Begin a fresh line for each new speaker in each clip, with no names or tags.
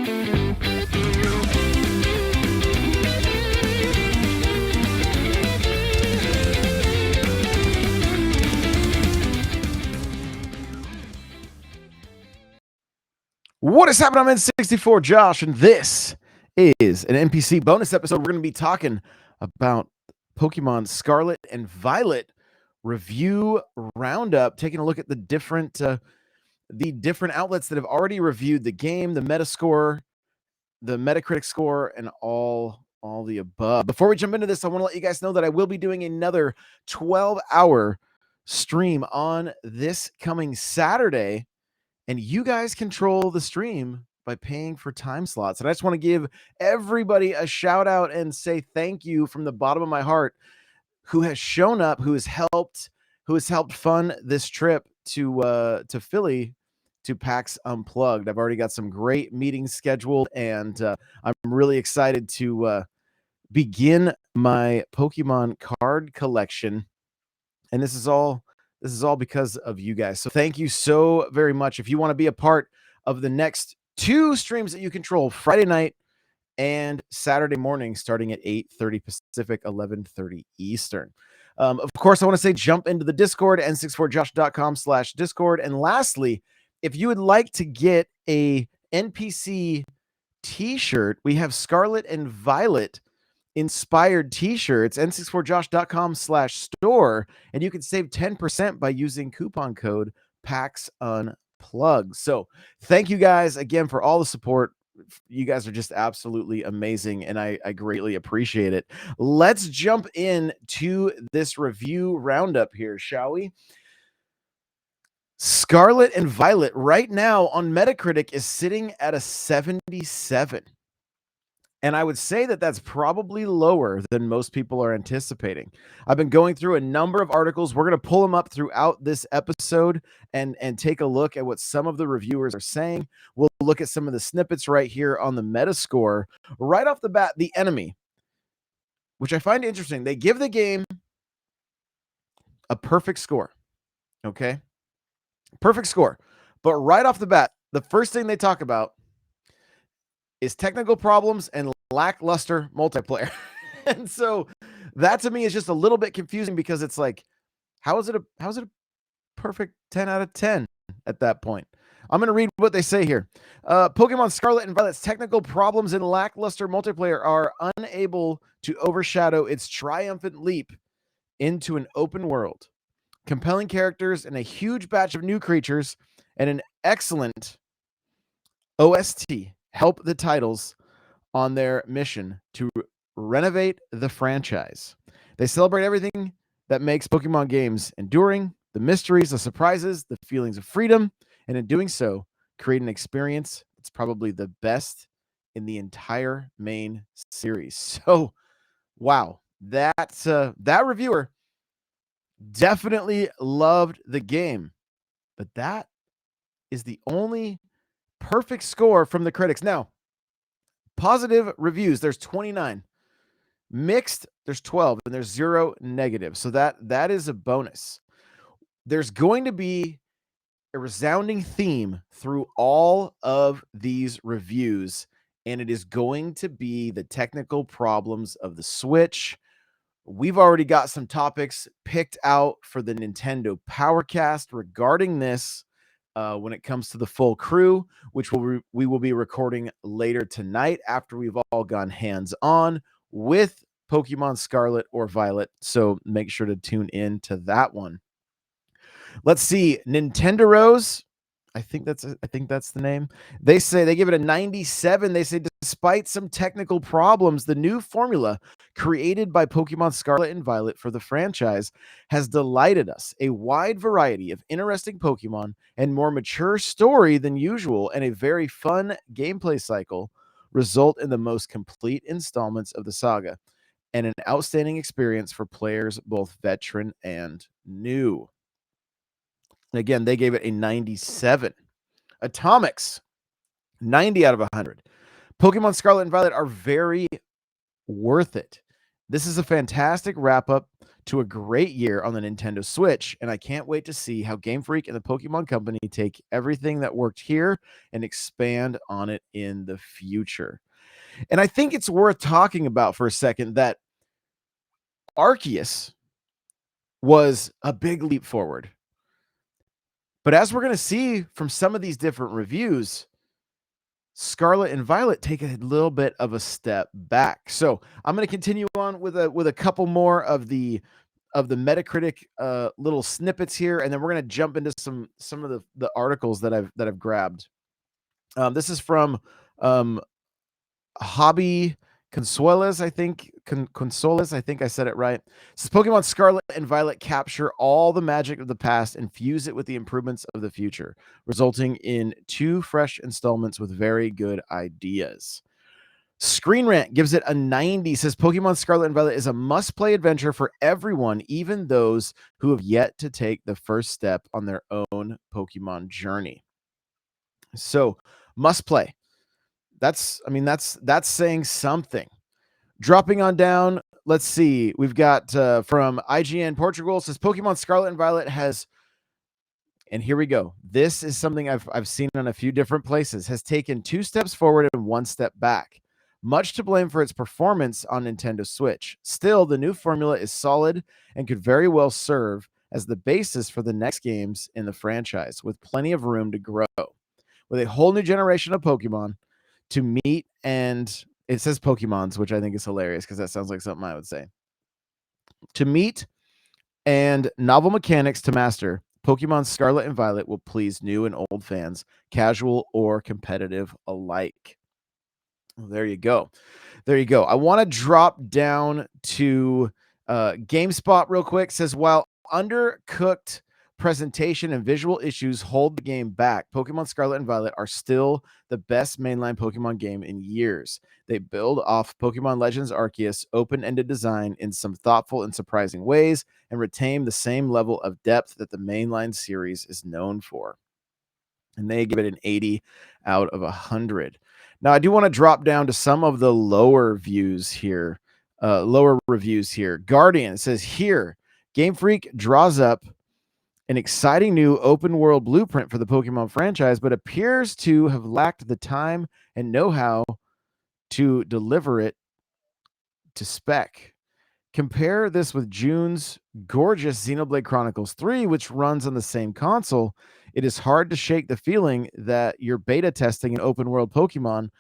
What is happening? I'm N64 Josh, and this is an NPC bonus episode. We're going to be talking about Pokemon Scarlet and Violet review roundup, taking a look at the different outlets that have already reviewed the game, the Metascore, the Metacritic score, and all the above. Before we jump into this, I want to let you guys know that I will be doing another 12-hour stream on this coming Saturday. And you guys control the stream by paying for time slots. And I just want to give everybody a shout out and say thank you from the bottom of my heart who has shown up, who has helped fund this trip to Philly to PAX Unplugged. I've already got some great meetings scheduled, and I'm really excited to begin my Pokemon card collection. And this is all because of you guys. So thank you so very much. If you want to be a part of the next two streams that you control, Friday night and Saturday morning, starting at 8:30 Pacific, 11:30 Eastern. Of course, I want to say jump into the Discord, n64josh.com/Discord. And lastly, if you would like to get a NPC t-shirt, we have Scarlet and Violet inspired t-shirts, n64josh.com/store, and you can save 10% by using coupon code PAX Unplugged. So thank you guys again for all the support. You guys are just absolutely amazing, and I greatly appreciate it. Let's jump into this review roundup here, shall we? Scarlet and Violet right now on Metacritic is sitting at a 77. And I would say that that's probably lower than most people are anticipating. I've been going through a number of articles. We're going to pull them up throughout this episode and take a look at what some of the reviewers are saying. We'll look at some of the snippets right here on the Metascore. Right off the bat, the enemy, which I find interesting. They give the game a perfect score. Okay? Perfect score. But right off the bat, the first thing they talk about is technical problems and lackluster multiplayer. And so that to me is just a little bit confusing, because it's like, how is it a perfect 10 out of 10 at that point? I'm going to read what they say here. Pokemon Scarlet and Violet's technical problems and lackluster multiplayer are unable to overshadow its triumphant leap into an open world. Compelling characters and a huge batch of new creatures and an excellent OST help the titles on their mission to renovate the franchise. They celebrate everything that makes Pokemon games enduring, the mysteries, the surprises, the feelings of freedom, and in doing so, create an experience that's probably the best in the entire main series. So, wow, that reviewer definitely loved the game, but that is the only perfect score from the critics. Now, positive reviews, there's 29. Mixed, there's 12, and there's 0 negative. So that is a bonus. There's going to be a resounding theme through all of these reviews, and it is going to be the technical problems of the Switch. We've already got some topics picked out for the Nintendo Powercast regarding this. When it comes to the full crew, which we will be recording later tonight after we've all gone hands-on with Pokemon Scarlet or Violet. So make sure to tune in to that one. Let's see. Nintendo's, I think that's the name. They say they give it a 97. They say despite some technical problems, the new formula created by Pokemon Scarlet and Violet for the franchise has delighted us. A wide variety of interesting Pokemon and more mature story than usual, and a very fun gameplay cycle result in the most complete installments of the saga and an outstanding experience for players both veteran and new. And again, they gave it a 97. Atomics, 90 out of 100. Pokemon Scarlet and Violet are very worth it. This is a fantastic wrap up to a great year on the Nintendo Switch, and I can't wait to see how Game Freak and the Pokemon Company take everything that worked here and expand on it in the future. And I think it's worth talking about for a second that Arceus was a big leap forward. But as we're going to see from some of these different reviews, Scarlet and Violet take a little bit of a step back. So I'm going to continue on with a couple more of the Metacritic little snippets here, and then we're going to jump into some of the articles that I've grabbed. This is from Hobby Consuelas, I think. Consolas, I think I said it right. It says Pokemon Scarlet and Violet capture all the magic of the past and fuse it with the improvements of the future, resulting in 2 fresh installments with very good ideas. Screen Rant gives it a 90, says Pokemon Scarlet and Violet is a must-play adventure for everyone, even those who have yet to take the first step on their own Pokemon journey. So, must play. That's saying something. Dropping on down, let's see. We've got from IGN Portugal, says Pokemon Scarlet and Violet has, and here we go. This is something I've seen on a few different places, has taken 2 steps forward and 1 step back. Much to blame for its performance on Nintendo Switch. Still, the new formula is solid and could very well serve as the basis for the next games in the franchise, with plenty of room to grow. With a whole new generation of Pokemon to meet, and it says Pokemons, which I think is hilarious because that sounds like something I would say. To meet and novel mechanics to master, Pokemon Scarlet and Violet will please new and old fans, casual or competitive alike. Well, there you go. There you go. I want to drop down to GameSpot real quick. Says, while undercooked presentation and visual issues hold the game back, Pokemon Scarlet and Violet are still the best mainline Pokemon game in years. They build off Pokemon Legends Arceus' open-ended design in some thoughtful and surprising ways and retain the same level of depth that the mainline series is known for. And they give it an 80 out of 100. Now, I do want to drop down to some of the lower reviews here. Guardian says here, Game Freak draws up an exciting new open world blueprint for the Pokemon franchise, but appears to have lacked the time and know-how to deliver it to spec. Compare this with June's gorgeous Xenoblade Chronicles 3, which runs on the same console. It is hard to shake the feeling that you're beta testing an open world Pokemon.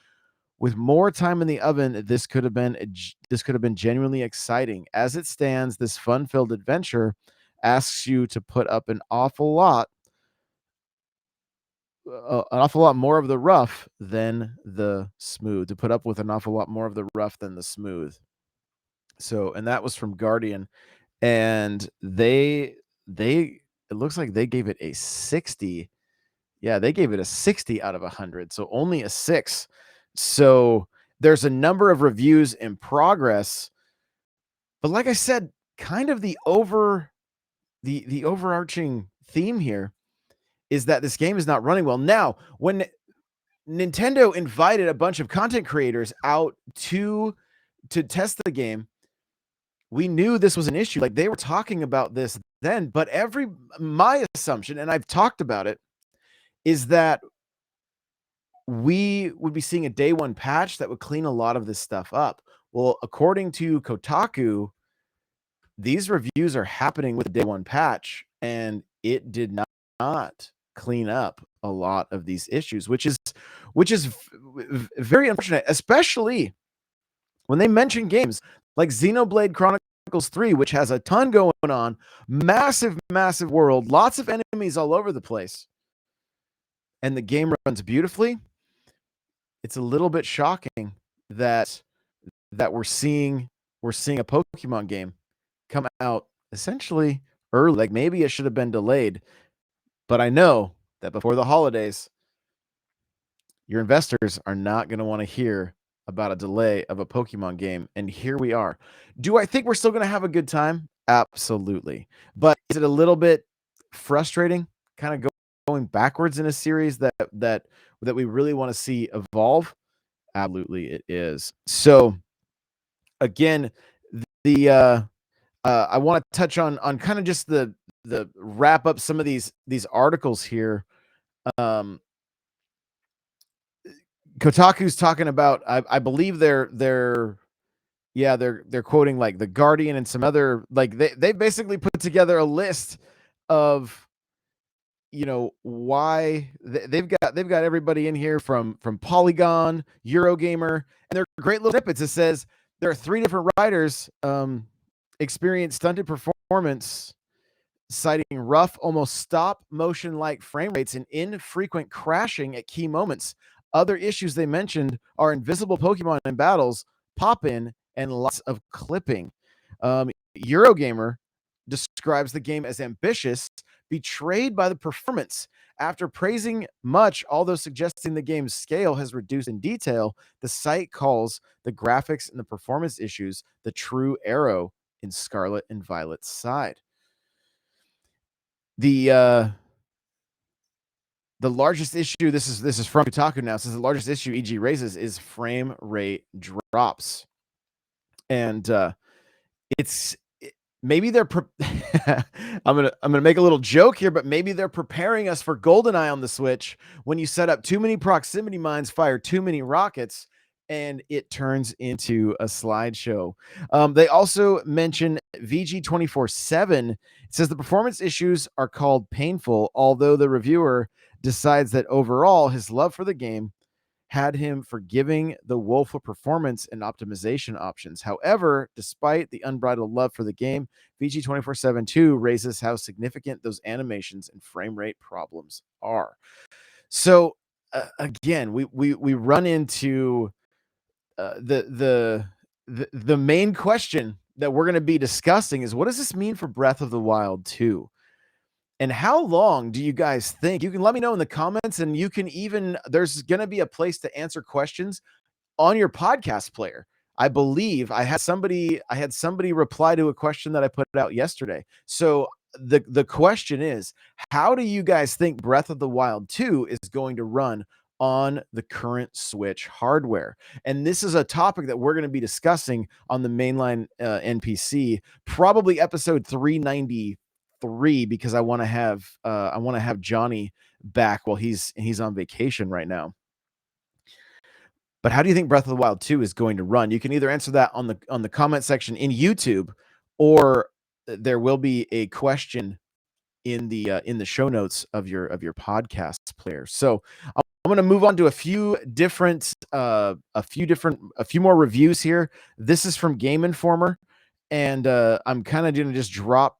With more time in the oven, this could have been genuinely exciting. As it stands, this fun-filled adventure asks you to put up an awful lot more of the rough than the smooth. To put up with an awful lot more of the rough than the smooth. So, and that was from Guardian, and it looks like they gave it a 60. Yeah, they gave it a 60 out of 100, so only a 6. So there's a number of reviews in progress, but like I said, kind of the overarching theme here is that this game is not running well. Now, when Nintendo invited a bunch of content creators out to test the game, we knew this was an issue. Like, they were talking about this then, but my assumption, and I've talked about it, is that we would be seeing a day 1 patch that would clean a lot of this stuff up. Well, according to Kotaku, these reviews are happening with the day 1 patch, and it did not clean up a lot of these issues, which is very unfortunate, especially when they mention games like Xenoblade Chronicles 3, which has a ton going on, massive world, lots of enemies all over the place, and the game runs beautifully. It's a little bit shocking that we're seeing a Pokemon game come out essentially early. Like, maybe it should have been delayed, but I know that before the holidays, your investors are not going to want to hear about a delay of a Pokemon game, and here we are. Do I think we're still going to have a good time? Absolutely. But is it a little bit frustrating, kind of going backwards in a series that we really want to see evolve? Absolutely, it is. So, again, I want to touch on kind of just the wrap up some of these articles here. Um, Kotaku's talking about, I believe they're quoting like The Guardian and some other, like they basically put together a list of, why they've got everybody in here from Polygon, Eurogamer, and they're great little snippets. It says there are 3 different writers experienced stunted performance, citing rough, almost stop motion like frame rates and infrequent crashing at key moments. Other issues they mentioned are invisible Pokemon in battles, pop in, and lots of clipping. Eurogamer describes the game as ambitious, betrayed by the performance. After praising much, although suggesting the game's scale has reduced in detail, the site calls the graphics and the performance issues the true arrow in Scarlet and Violet's side. The largest issue, this is from Kotaku now, says the largest issue EG raises is frame rate drops. And it's maybe they're I'm gonna make a little joke here, but maybe they're preparing us for GoldenEye on the Switch. When you set up too many proximity mines, fire too many rockets, and it turns into a slideshow. They also mention VG247. It says the performance issues are called painful, although the reviewer decides that overall his love for the game had him forgiving the woeful performance and optimization options. However, despite the unbridled love for the game, VG247 raises how significant those animations and frame rate problems are. So again, we run into the main question that we're going to be discussing is, what does this mean for Breath of the Wild 2? And how long do you guys think? You can let me know in the comments, and you can even, there's going to be a place to answer questions on your podcast player. I believe I had somebody reply to a question that I put out yesterday. So the question is, how do you guys think Breath of the Wild 2 is going to run on the current Switch hardware? And this is a topic that we're going to be discussing on the mainline NPC, probably episode 393, because I want to have Johnny back while he's on vacation right now. But how do you think Breath of the Wild 2 is going to run? You can either answer that on the comment section in YouTube, or there will be a question in the show notes of your podcast player. So I'm going to move on to a few more reviews here. This is from Game Informer, and I'm kind of going to just drop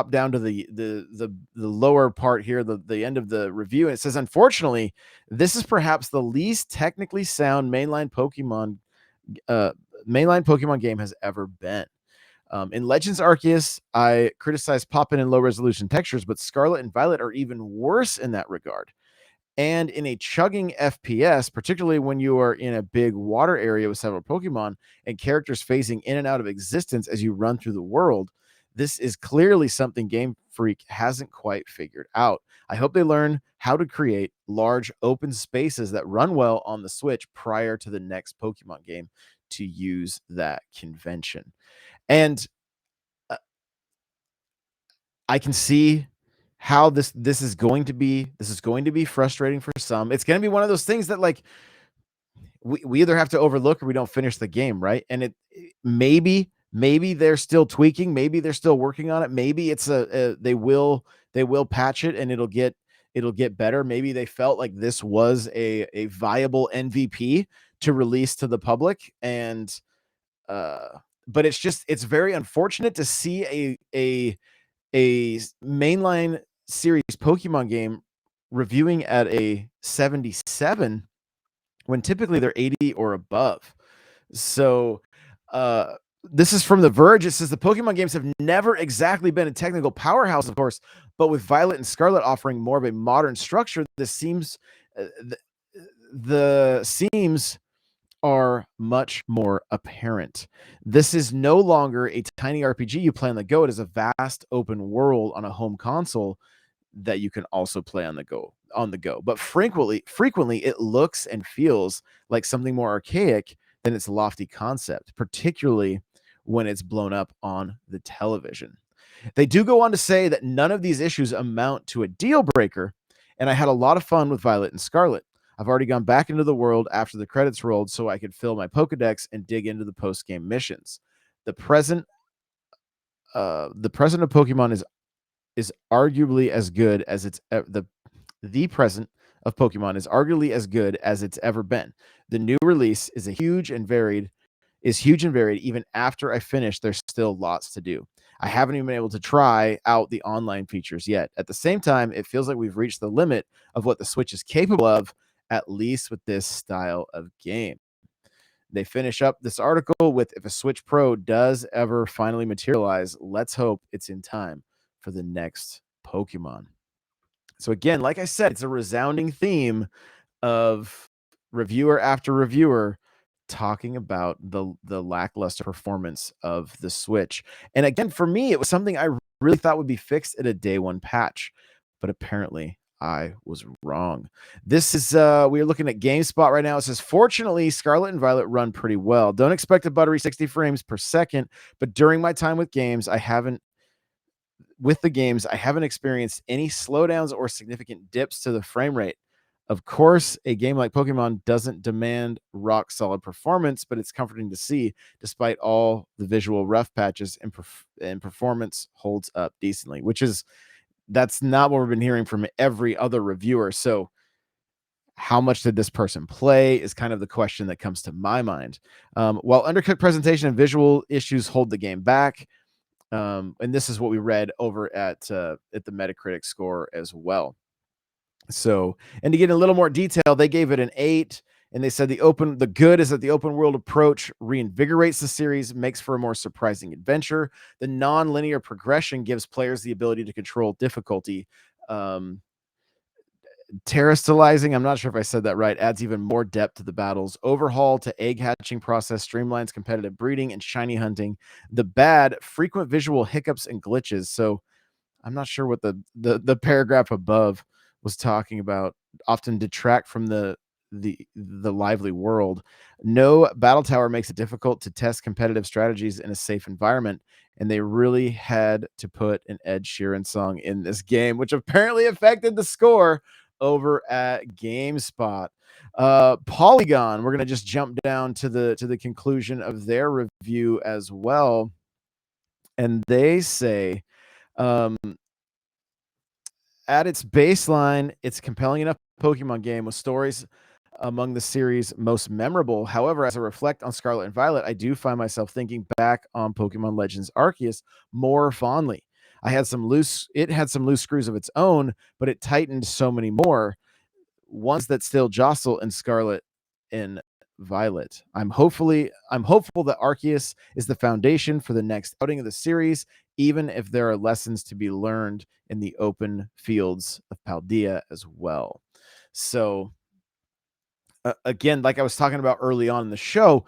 down to the lower part here, the end of the review, and it says, unfortunately, this is perhaps the least technically sound mainline Pokemon game has ever been. In Legends Arceus, I criticized pop-in and low resolution textures, but Scarlet and Violet are even worse in that regard. And in a chugging FPS, particularly when you are in a big water area with several Pokemon and characters phasing in and out of existence as you run through the world, this is clearly something Game Freak hasn't quite figured out. I hope they learn how to create large open spaces that run well on the Switch prior to the next Pokemon game to use that convention. And I can see how this is going to be frustrating for some. It's going to be one of those things that, like, we either have to overlook or we don't finish the game, right? And it maybe they're still tweaking, maybe they're still working on it, maybe it's they will patch it and it'll get better. Maybe they felt like this was a viable MVP to release to the public, and but it's very unfortunate to see a mainline series Pokemon game reviewing at a 77 when typically they're 80 or above. So this is from The Verge. It says the Pokemon games have never exactly been a technical powerhouse, of course, but with Violet and Scarlet offering more of a modern structure, this seems the seams are much more apparent. This is no longer a tiny RPG you play on the go. It is a vast open world on a home console that you can also play on the go. But frequently it looks and feels like something more archaic than its lofty concept, particularly when it's blown up on the television. They do go on to say that none of these issues amount to a deal breaker, and I had a lot of fun with Violet and Scarlet. I've already gone back into the world after the credits rolled so I could fill my Pokedex and dig into the post-game missions. The present the present of Pokemon is arguably as good as the present of Pokemon is arguably as good as it's ever been. The new release is huge and varied. Even after I finish, there's still lots to do. I haven't even been able to try out the online features yet. At the same time, it feels like we've reached the limit of what the Switch is capable of, at least with this style of game. They finish up this article with, if a Switch Pro does ever finally materialize, let's hope it's in time for the next Pokemon. So again, like I said, it's a resounding theme of reviewer after reviewer talking about the lackluster performance of the Switch. And again, for me, it was something I really thought would be fixed at a day one patch, but apparently I was wrong. This is we are looking at GameSpot right now. It says, fortunately, Scarlet and Violet run pretty well. Don't expect a buttery 60 frames per second, but during my time with the games, I haven't experienced any slowdowns or significant dips to the frame rate. Of course, a game like Pokemon doesn't demand rock solid performance, but it's comforting to see, despite all the visual rough patches, and performance holds up decently, that's not what we've been hearing from every other reviewer. So how much did this person play is kind of the question that comes to my mind. While undercooked presentation and visual issues hold the game back, and this is what we read over at the Metacritic score as well. So, and to get a little more detail, they gave it an 8, and they said the good is that the open world approach reinvigorates the series, makes for a more surprising adventure. The non-linear progression gives players the ability to control difficulty. Terrestrializing, I'm not sure if I said that right, adds even more depth to the battles. Overhaul to egg hatching process streamlines competitive breeding and shiny hunting. The bad, frequent visual hiccups and glitches. So I'm not sure what the paragraph above was talking about. Often detract from the lively world. No battle tower makes it difficult to test competitive strategies in a safe environment, and they really had to put an Ed Sheeran song in this game, which apparently affected the score over at GameSpot. Polygon, we're gonna just jump down to the conclusion of their review as well, and they say, um, at its baseline, it's a compelling enough Pokemon game with stories among the series' most memorable. However, as I reflect on Scarlet and Violet, I do find myself thinking back on Pokemon Legends Arceus more fondly. It had some loose screws of its own, but it tightened so many more, ones that still jostle in Scarlet and Violet. I'm hopeful that Arceus is the foundation for the next outing of the series, even if there are lessons to be learned in the open fields of Paldea as well. So, again, like I was talking about early on in the show,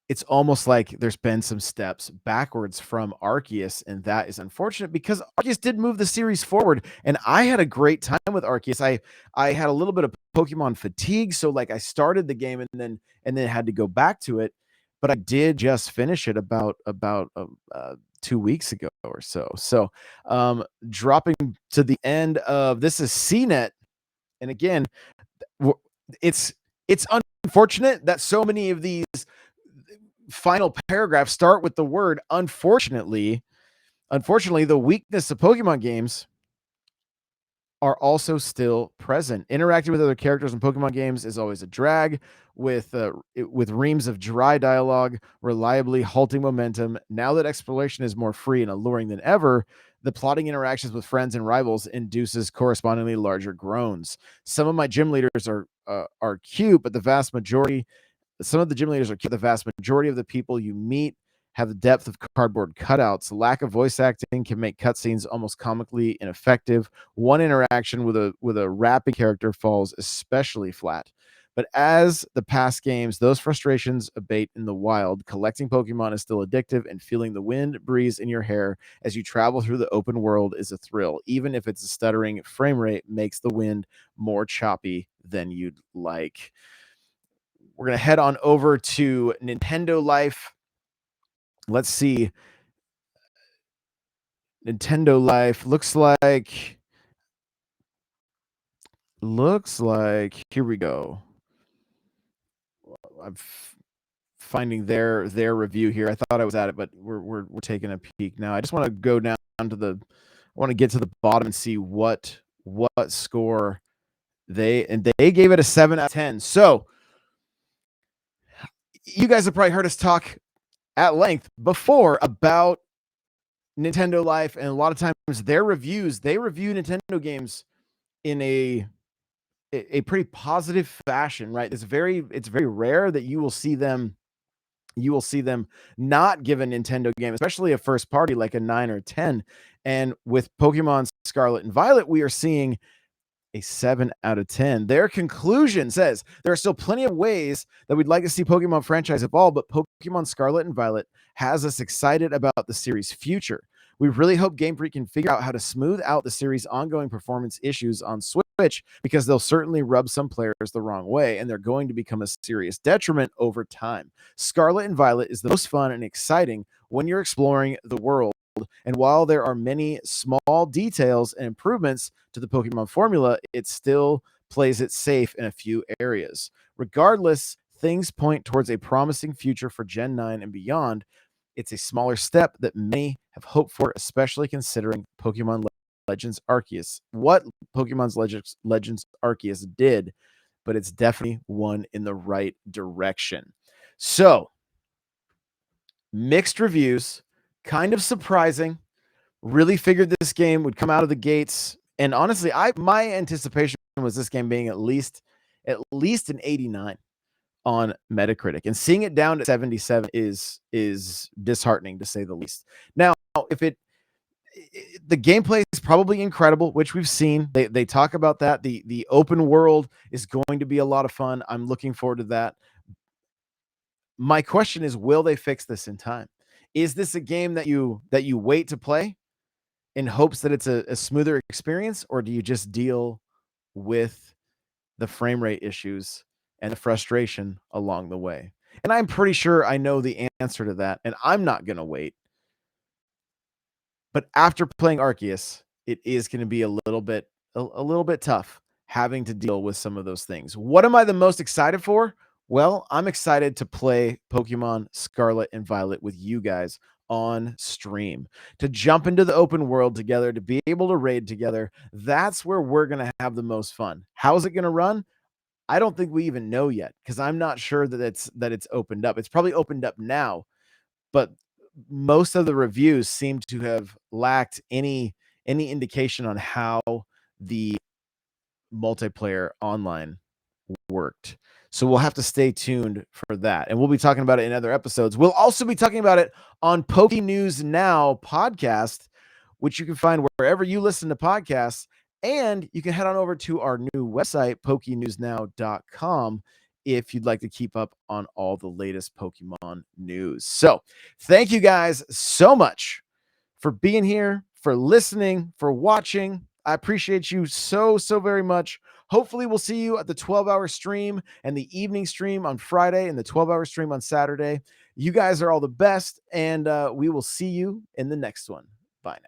it's almost like there's been some steps backwards from Arceus, and that is unfortunate because Arceus did move the series forward, and I had a great time with Arceus. I had a little bit of Pokemon fatigue, so like I started the game and then had to go back to it, but I did just finish it about 2 weeks ago or so. So, dropping to the end of this is CNET, and again, it's unfortunate that so many of these final paragraphs start with the word unfortunately. Unfortunately, the weakness of Pokemon games are also still present. Interacting with other characters in Pokemon games is always a drag, with reams of dry dialogue, reliably halting momentum. Now that exploration is more free and alluring than ever, the plotting interactions with friends and rivals induces correspondingly larger groans. Some of my gym leaders are cute, but the vast majority some of the gym leaders are cute. The vast majority of the people you meet have the depth of cardboard cutouts. Lack of voice acting can make cutscenes almost comically ineffective. One interaction with a rapping character falls especially flat. But as the past games, those frustrations abate in the wild. Collecting Pokemon is still addictive, and feeling the wind breeze in your hair as you travel through the open world is a thrill. Even if it's a stuttering frame rate makes the wind more choppy than you'd like. We're going to head on over to Nintendo Life. Let's see. Nintendo Life looks like here we go. I'm finding their review here. I thought I was at it, but we're taking a peek now. I just want to go down to the I want to get to the bottom and see what score they gave it a 7 out of 10. So, you guys have probably heard us talk at length before about Nintendo Life, and a lot of times their reviews, they review Nintendo games in a pretty positive fashion, right? It's very rare that you will see them not give a Nintendo game, especially a first party like a 9 or 10. And with Pokemon Scarlet and Violet, we are seeing a 7 out of 10. Their conclusion says there are still plenty of ways that we'd like to see Pokemon franchise evolve, but Pokemon Scarlet and Violet has us excited about the series' future. We really hope Game Freak can figure out how to smooth out the series' ongoing performance issues on Switch, because they'll certainly rub some players the wrong way, and they're going to become a serious detriment over time. Scarlet and Violet is the most fun and exciting when you're exploring the world. And while there are many small details and improvements to the Pokemon formula, it still plays it safe in a few areas. Regardless, things point towards a promising future for Gen 9 and beyond. It's a smaller step that many have hoped for, especially considering Pokemon Legends Arceus. What Pokemon's Legends Arceus did, but it's definitely one in the right direction. So, mixed reviews, kind of surprising. Really figured this game would come out of the gates, and honestly, my anticipation was this game being at least an 89 on Metacritic, and seeing it down to 77 is disheartening, to say the least. Now, if the gameplay is probably incredible, which we've seen. They talk about that. The open world is going to be a lot of fun. I'm looking forward to that. My question is, will they fix this in time? Is this a game that you wait to play in hopes that it's a smoother experience, or do you just deal with the frame rate issues and the frustration along the way? And I'm pretty sure I know the answer to that, and I'm not going to wait. But after playing Arceus, it is going to be a little bit tough having to deal with some of those things. What am I the most excited for? Well, I'm excited to play Pokemon Scarlet and Violet with you guys on stream, to jump into the open world together, to be able to raid together. That's where we're going to have the most fun. How's it going to run? I don't think we even know yet, because I'm not sure that it's opened up. It's probably opened up now, but most of the reviews seem to have lacked any indication on how the multiplayer online worked. So we'll have to stay tuned for that. And we'll be talking about it in other episodes. We'll also be talking about it on Poke News Now podcast, which you can find wherever you listen to podcasts. And you can head on over to our new website, pokenewsnow.com, if you'd like to keep up on all the latest Pokemon news. So thank you guys so much for being here, for listening, for watching. I appreciate you so very much. Hopefully, we'll see you at the 12-hour stream and the evening stream on Friday and the 12-hour stream on Saturday. You guys are all the best, and we will see you in the next one. Bye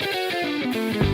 now.